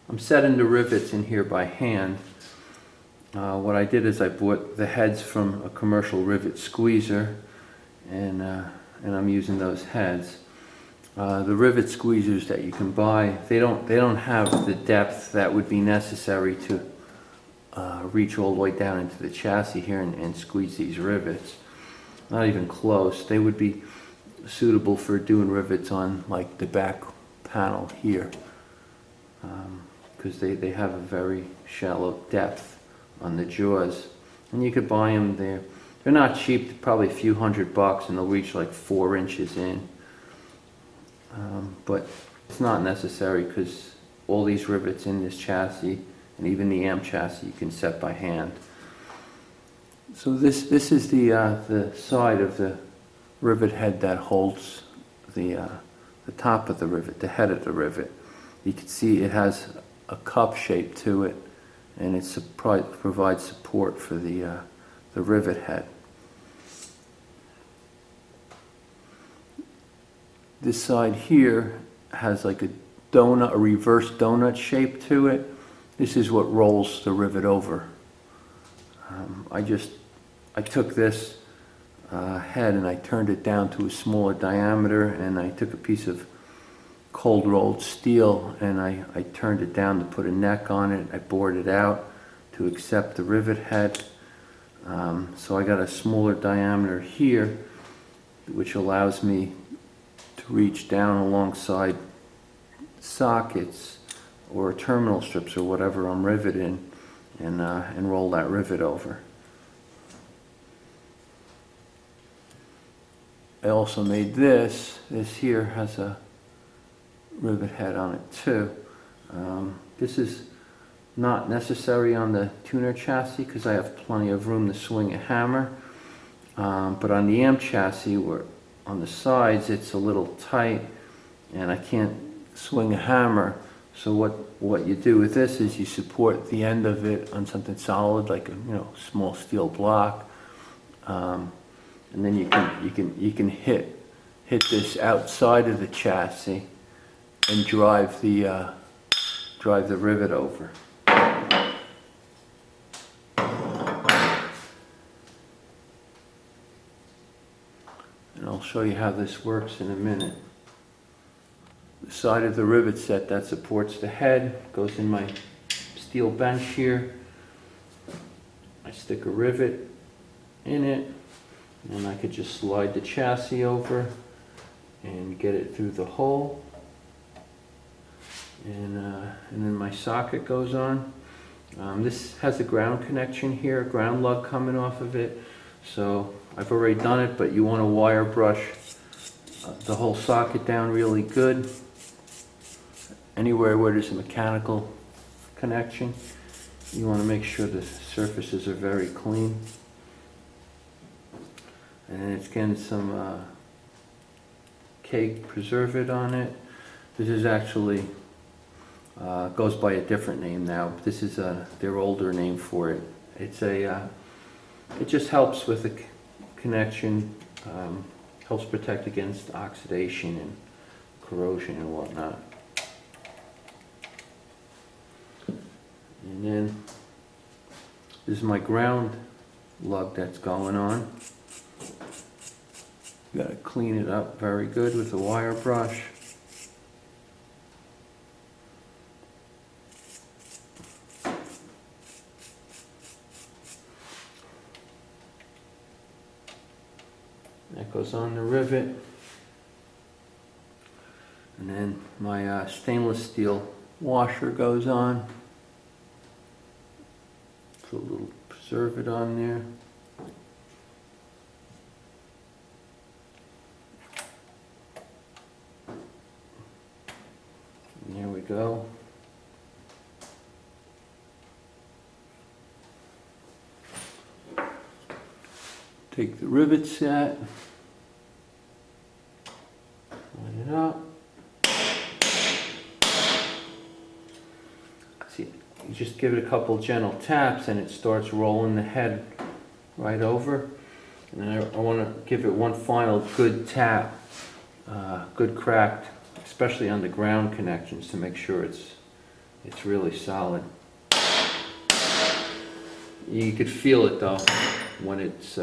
I'm setting the rivets in here by hand. What I did is I bought the heads from a commercial rivet squeezer, and I'm using those heads. The rivet squeezers that you can buy, they don't have the depth that would be necessary to reach all the way down into the chassis here and squeeze these rivets. Not even close. They would be suitable for doing rivets on like the back panel here, because they have a very shallow depth on the jaws, and you could buy them there. They're not cheap, probably a few $100, and they'll reach like 4 inches in. But it's not necessary because all these rivets in this chassis and even the amp chassis you can set by hand. So this is the side of the rivet head that holds the top of the rivet, the head of the rivet. You can see it has a cup shape to it, and it provides support for the rivet head. This side here has like a donut, a reverse donut shape to it. This is what rolls the rivet over. I took this head and I turned it down to a smaller diameter, and I took a piece of cold rolled steel and I turned it down to put a neck on it. I bored it out to accept the rivet head. So I got a smaller diameter here, which allows me to reach down alongside sockets or terminal strips or whatever I'm riveting, and roll that rivet over. I also made this. This here has a rivet head on it too. This is not necessary on the tuner chassis because I have plenty of room to swing a hammer. But on the amp chassis, where on the sides it's a little tight and I can't swing a hammer. So what you do with this is you support the end of it on something solid, like a small steel block, and then you can hit this outside of the chassis and drive the rivet over. And I'll show you how this works in a minute. The side of the rivet set that supports the head goes in my steel bench here. I stick a rivet in it, and I could just slide the chassis over and get it through the hole. And then my socket goes on. This has a ground connection here, a ground lug coming off of it. So I've already done it, but you want to wire brush the whole socket down really good. Anywhere where there's a mechanical connection, you want to make sure the surfaces are very clean. And it's getting some cake preservative on it. This is actually goes by a different name now. This is their older name for it. It's it just helps with the connection, helps protect against oxidation and corrosion and whatnot. And then this is my ground lug that's going on. You gotta clean it up very good with a wire brush. That goes on the rivet. And then my stainless steel washer goes on. Put a little preservative on there. And there we go. Take the rivet set, line it up. See, you just give it a couple gentle taps and it starts rolling the head right over. And then I want to give it one final good tap, good crack, especially on the ground connections, to make sure it's It's really solid. You could feel it though when it's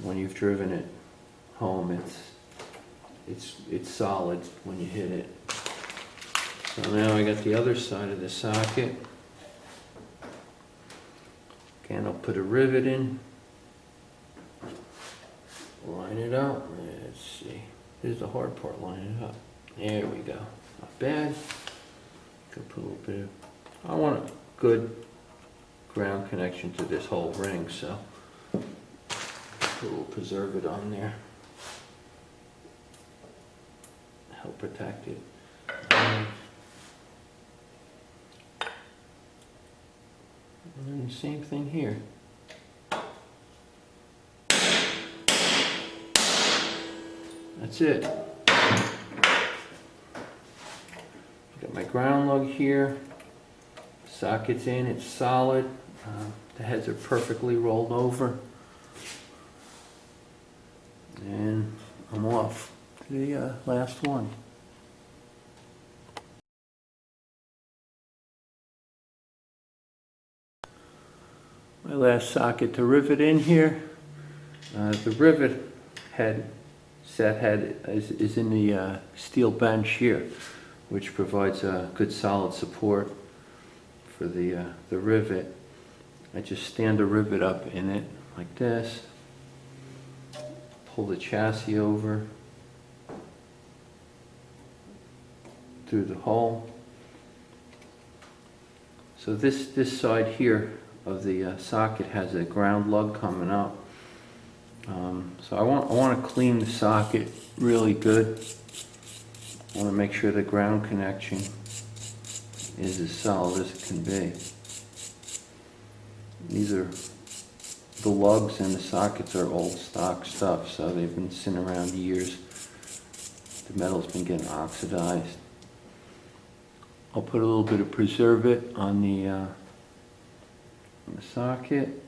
when you've driven it home. It's solid when you hit it. So now I got the other side of the socket. Again, I'll put a rivet in. Line it up. Let's see. Here's the hard part. Line it up. There we go. Not bad. Could put a little bit of. I want a good ground connection to this whole ring, so put a little preservative on there. Help protect it. And then the same thing here. That's it. Got my ground lug here. Socket's in, it's solid. The heads are perfectly rolled over. And I'm off to the last one. My last socket to rivet in here. The rivet head, set head, is in the steel bench here, which provides a good solid support for the rivet. I just stand the rivet up in it like this, pull the chassis over through the hole. So this side here of the socket has a ground lug coming up. So I want to clean the socket really good. I want to make sure the ground connection is as solid as it can be. These are the lugs, and the sockets are old stock stuff, so they've been sitting around years. The metal's been getting oxidized. I'll put a little bit of preservative on the socket.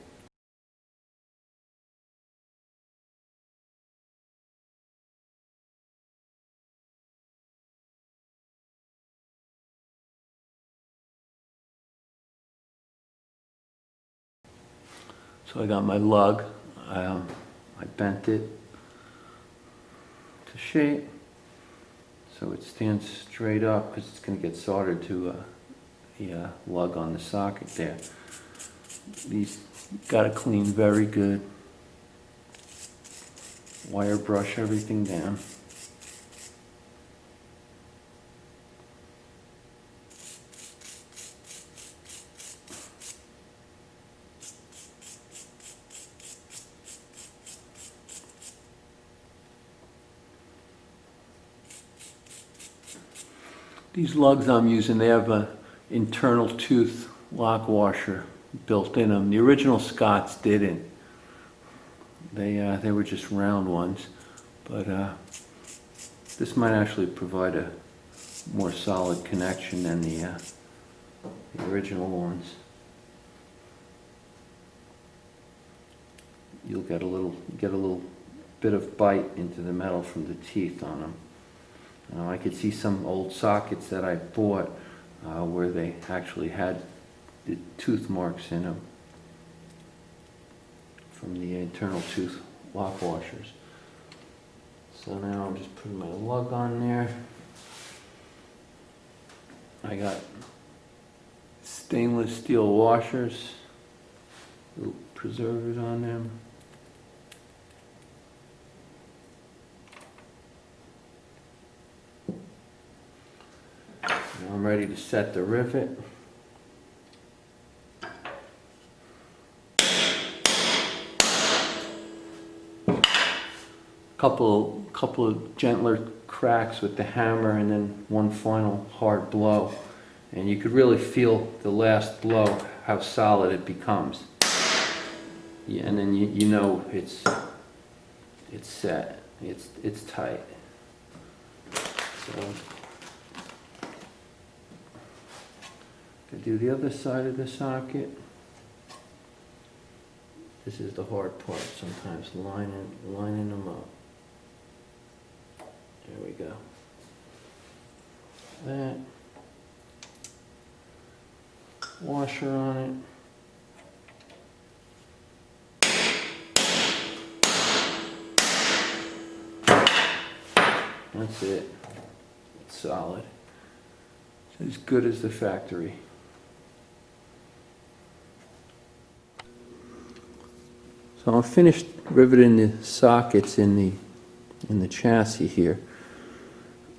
So I got my lug. I bent it to shape so it stands straight up, because it's going to get soldered to the lug on the socket there. These got to clean very good. Wire brush everything down. These lugs I'm using, they have an internal tooth lock washer built in them. The original Scots didn't. They were just round ones, but this might actually provide a more solid connection than the original ones. You'll get a little bit of bite into the metal from the teeth on them. I could see some old sockets that I bought where they actually had the tooth marks in them from the internal tooth lock washers. So now I'm just putting my lug on there. I got stainless steel washers, little preservatives on them. Now I'm ready to set the rivet. Couple of gentler cracks with the hammer, and then one final hard blow. And you could really feel the last blow, how solid it becomes. Yeah, and then you know it's set, it's tight. So to do the other side of the socket. This is the hard part, sometimes lining them up. There we go. That. washer on it. That's it. It's solid. It's as good as the factory. So I'm finished riveting the sockets in the chassis here.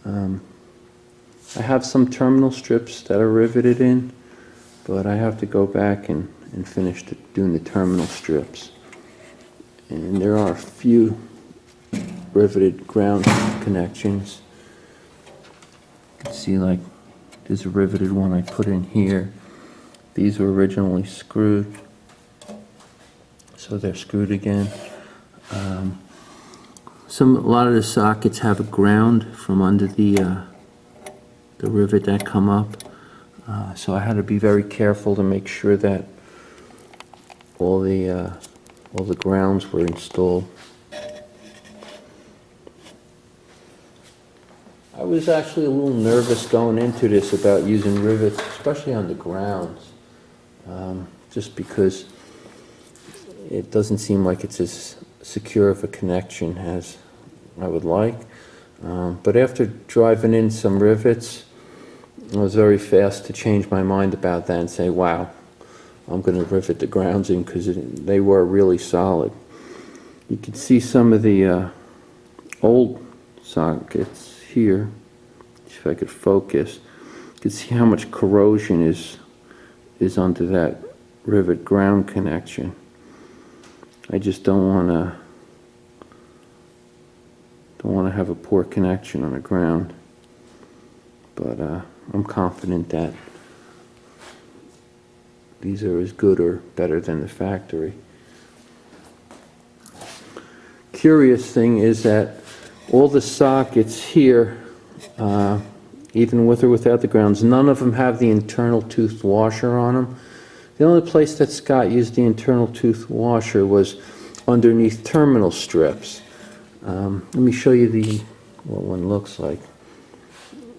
I have some terminal strips that are riveted in, but I have to go back and finish doing the terminal strips. And there are a few riveted ground connections. You can see, like, there's a riveted one I put in here. These were originally screwed, so they're screwed again. A lot of the sockets have a ground from under the rivet that come up, so I had to be very careful to make sure that all the grounds were installed. I was actually a little nervous going into this about using rivets, especially on the grounds, just because it doesn't seem like it's as secure of a connection as I would like. But after driving in some rivets, I was very fast to change my mind about that and say, wow, I'm going to rivet the grounds in, because they were really solid. You can see some of the old sockets here. If I could focus, you can see how much corrosion is onto that rivet ground connection. I just don't want to have a poor connection on the ground, but I'm confident that these are as good or better than the factory. Curious thing is that all the sockets here, even with or without the grounds, none of them have the internal tooth washer on them. The only place that Scott used the internal tooth washer was underneath terminal strips. Let me show you what one looks like.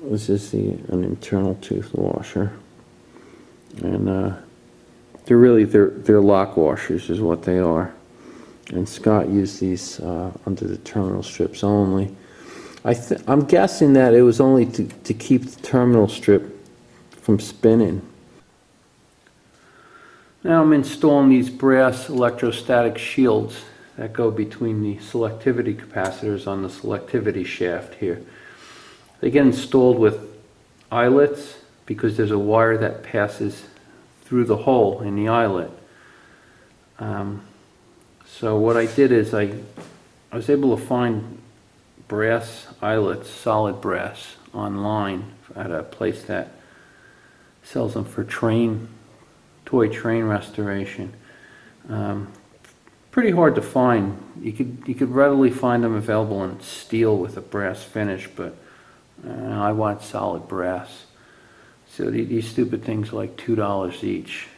This is an internal tooth washer, and they're lock washers is what they are. And Scott used these under the terminal strips only. I'm guessing that it was only to keep the terminal strip from spinning. Now I'm installing these brass electrostatic shields that go between the selectivity capacitors on the selectivity shaft here. They get installed with eyelets because there's a wire that passes through the hole in the eyelet. So what I did is I was able to find brass eyelets, solid brass, online at a place that sells them for toy train restoration. Pretty hard to find. You could readily find them available in steel with a brass finish, but I want solid brass. So these stupid things are like $2 each.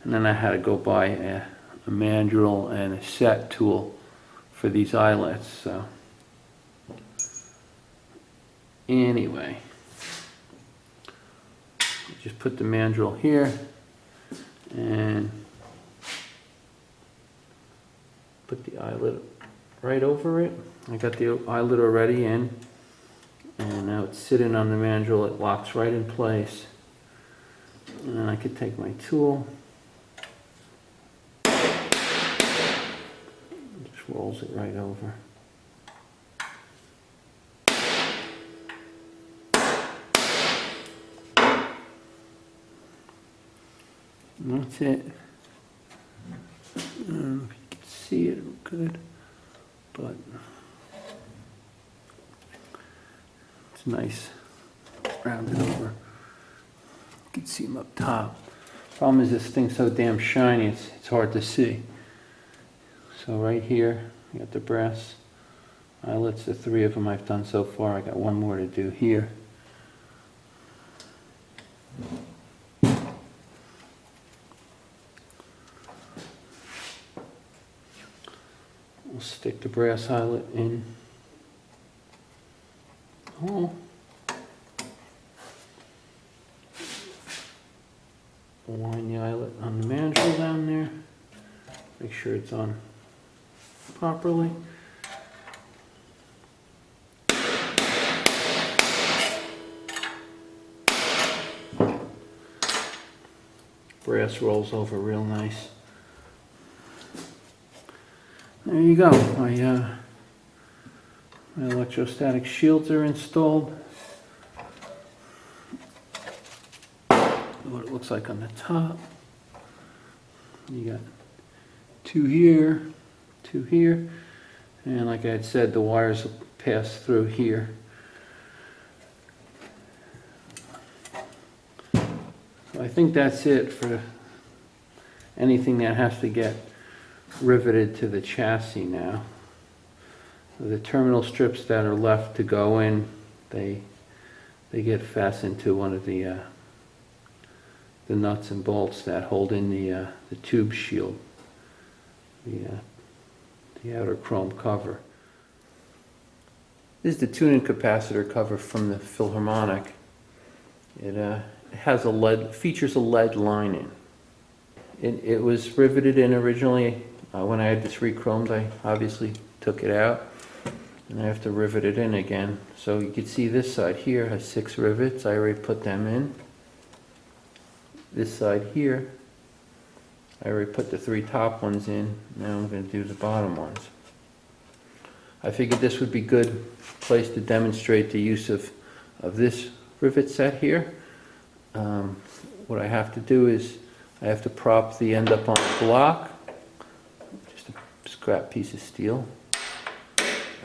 And then I had to go buy a mandrel and a set tool for these eyelets. So anyway, just put the mandrel here and put the eyelet right over it. I got the eyelet already in, and now it's sitting on the mandrel. It locks right in place, and then I could take my tool, just rolls it right over. And that's it. If you can see it good, but it's nice, rounded over. You can see them up top. Problem is this thing's so damn shiny, it's hard to see. So right here, you got the brass eyelets, the 3 of them I've done so far. I got one more to do here. We'll stick the brass eyelet in. Align the eyelet on the mandrel down there. Make sure it's on properly. Brass rolls over real nice. There you go. My electrostatic shields are installed. What it looks like on the top. You got two here, and like I had said, the wires will pass through here. So I think that's it for anything that has to get riveted to the chassis now. The terminal strips that are left to go in, they get fastened to one of the nuts and bolts that hold in the tube shield, the outer chrome cover. This is the tuning capacitor cover from the Philharmonic. It has features a lead lining. It was riveted in originally. When I had this rechromed, I obviously took it out, and I have to rivet it in again. So you can see this side here has 6 rivets. I already put them in. This side here, I already put the 3 top ones in. Now I'm going to do the bottom ones. I figured this would be a good place to demonstrate the use of this rivet set here. What I have to do is I have to prop the end up on a block, just a scrap piece of steel,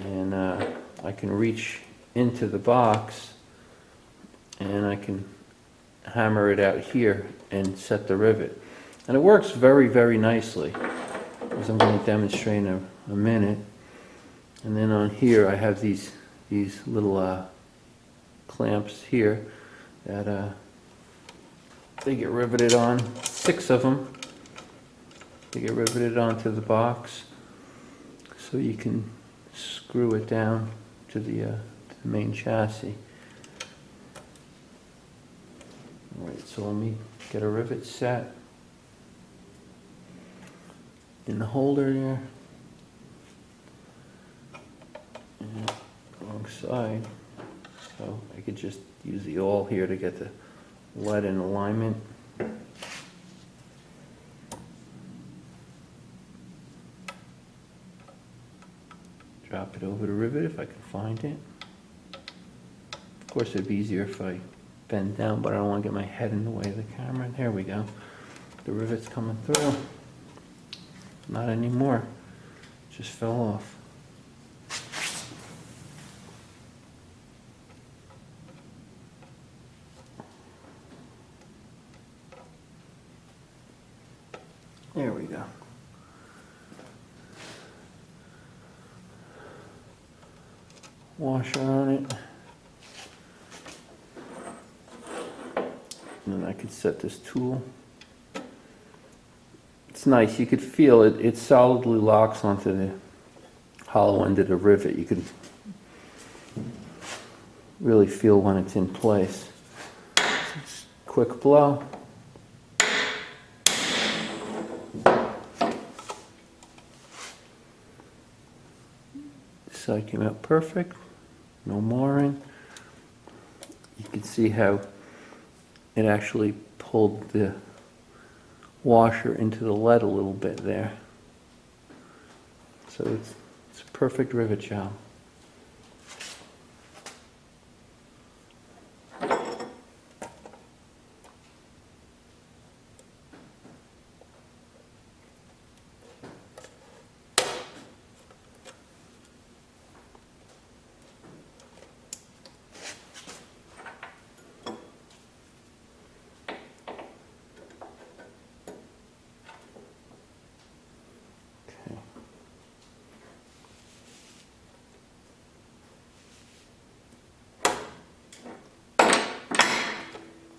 and I can reach into the box and I can hammer it out here and set the rivet. And it works very, very nicely, as I'm going to demonstrate in a minute. And then on here I have these little clamps here that they get riveted on, 6 of them. They get riveted onto the box, so you can screw it down to the main chassis. Alright, so let me get a rivet set in the holder there, and alongside, so I could just use the awl here to get the lead in alignment. Drop it over the rivet if I can find it. Of course it'd be easier if I bend down, but I don't want to get my head in the way of the camera. There we go. The rivet's coming through. Not anymore. Just fell off. There we go. Washer on it. And then I could set this tool. It's nice, you could feel it, it solidly locks onto the hollow end of the rivet. You could really feel when it's in place. Just quick blow. This side came out perfect, no mooring. You can see how it actually pulled the washer into the lead a little bit there. So it's a perfect rivet job.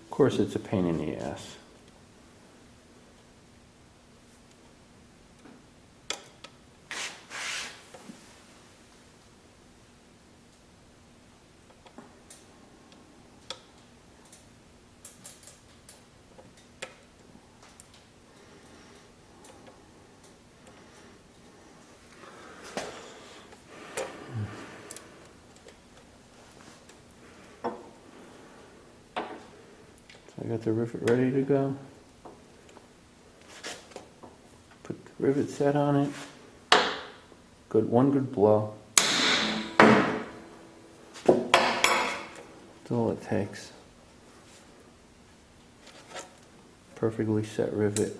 Of course, it's a pain in the ass. I got the rivet ready to go. Put the rivet set on it. One good blow. That's all it takes. Perfectly set rivet.